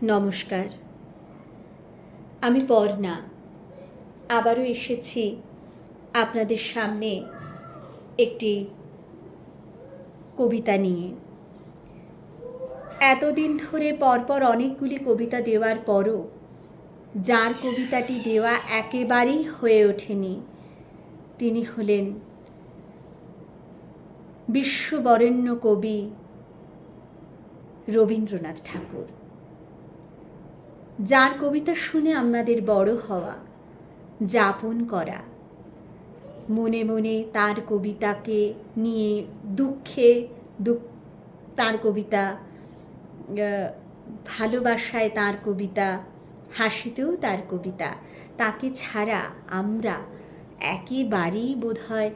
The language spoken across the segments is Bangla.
নমস্কার, আমি পর্ণা আবারও এসেছি আপনাদের সামনে একটি কবিতা নিয়ে। এতদিন ধরে পরপর অনেকগুলি কবিতা দেওয়ার পরও যার কবিতাটি দেওয়া একেবারেই হয়ে ওঠেনি তিনি হলেন বিশ্ববরেণ্য কবি রবীন্দ্রনাথ ঠাকুর, যার কবিতা শুনে আমাদের বড় হওয়া, যাপন করা, মনে মনে তার কবিতাকে নিয়ে দুঃখে তার কবিতা, ভালোবাসায় তার কবিতা, হাসিতেও তার কবিতা। তাকে ছাড়া আমরা একেবারেই বোধহয়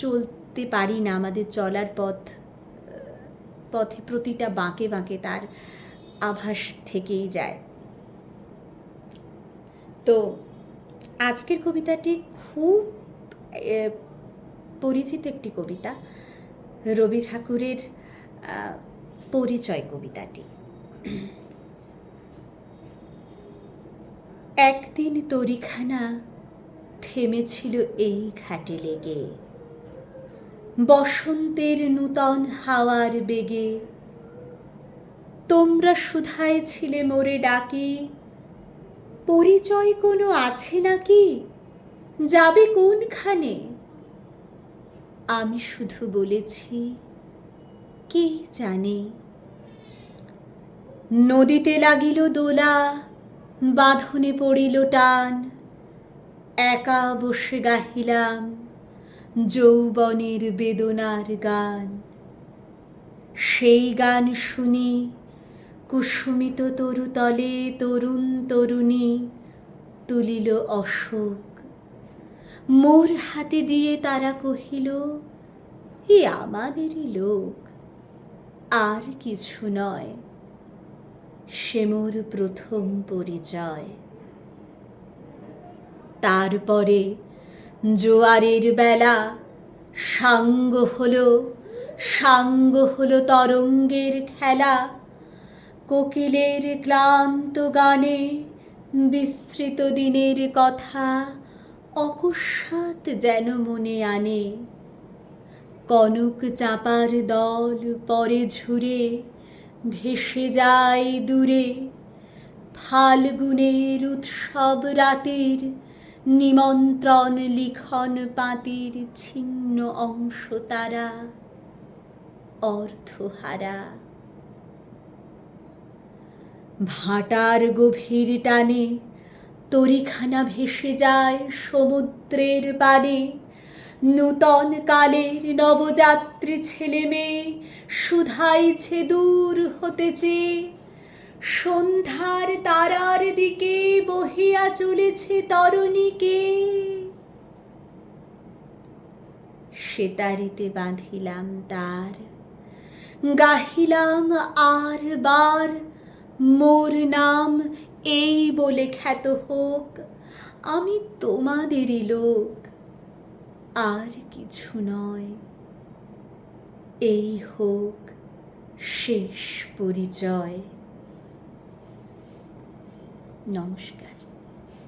চলতে পারি না। আমাদের চলার পথে প্রতিটা বাঁকে বাঁকে তার আভাস থেকেই যায়। তো আজকের কবিতাটি খুব পরিচিত একটি কবিতা, রবি ঠাকুরের পরিচয় কবিতাটি। একদিন তরিখানা থেমেছিল এই ঘাটে লেগে, বসন্তের নূতন হাওয়ার বেগে। তোমরা শুধায় ছিলে মোরে ডাকি, পরিচয় কোনো আছে নাকি, যাবে কোনখানে? আমি শুধু বলেছি, কে জানে। নদীতে লাগিল দোলা, বাঁধনে পড়িল টান, একা বসে গাহিলাম যৌবনের বেদনার গান। সেই গান শুনি কুসুমিত তরুতলে তরুণ তরুণী তুলিল অশোক। মোর হাতে দিয়ে তারা কহিল, এ আমাদেরই লোক, আর কিছু নয়, সে মোর প্রথম পরিচয়। তারপরে জোয়ারের বেলা সাঙ্গ হলো তরঙ্গের খেলা। কোকিলের ক্লান্ত গানে বিস্তৃত দিনের কথা অকস্মাৎ যেন মনে আনে। কনক চাঁপার দল পরে ঝুরে ভেসে যায় দূরে। ফাল্গুনের উৎসব রাতের নিমন্ত্রণ লিখন পাতির ছিন্ন অংশ তারা অর্থহারা। ভাটার গভীর টানে তরিখানা ভেসে যায় সমুদ্রের পানে। নূতন কালের নবযাত্রী ছেলে মেয়ে শুধাইছে দূর হতে চেয়ে। সন্ধ্যার তারার দিকে বহিয়া চলেছে তরণীকে। সেতারিতে বাঁধিলাম তার, গাহিলাম আর বার, মোর নাম এই বলে খ্যাত হোক, আমি তোমাদেরই লোক, আর কিছু নয়, এই হোক শেষ পরিচয়। নমস্কার।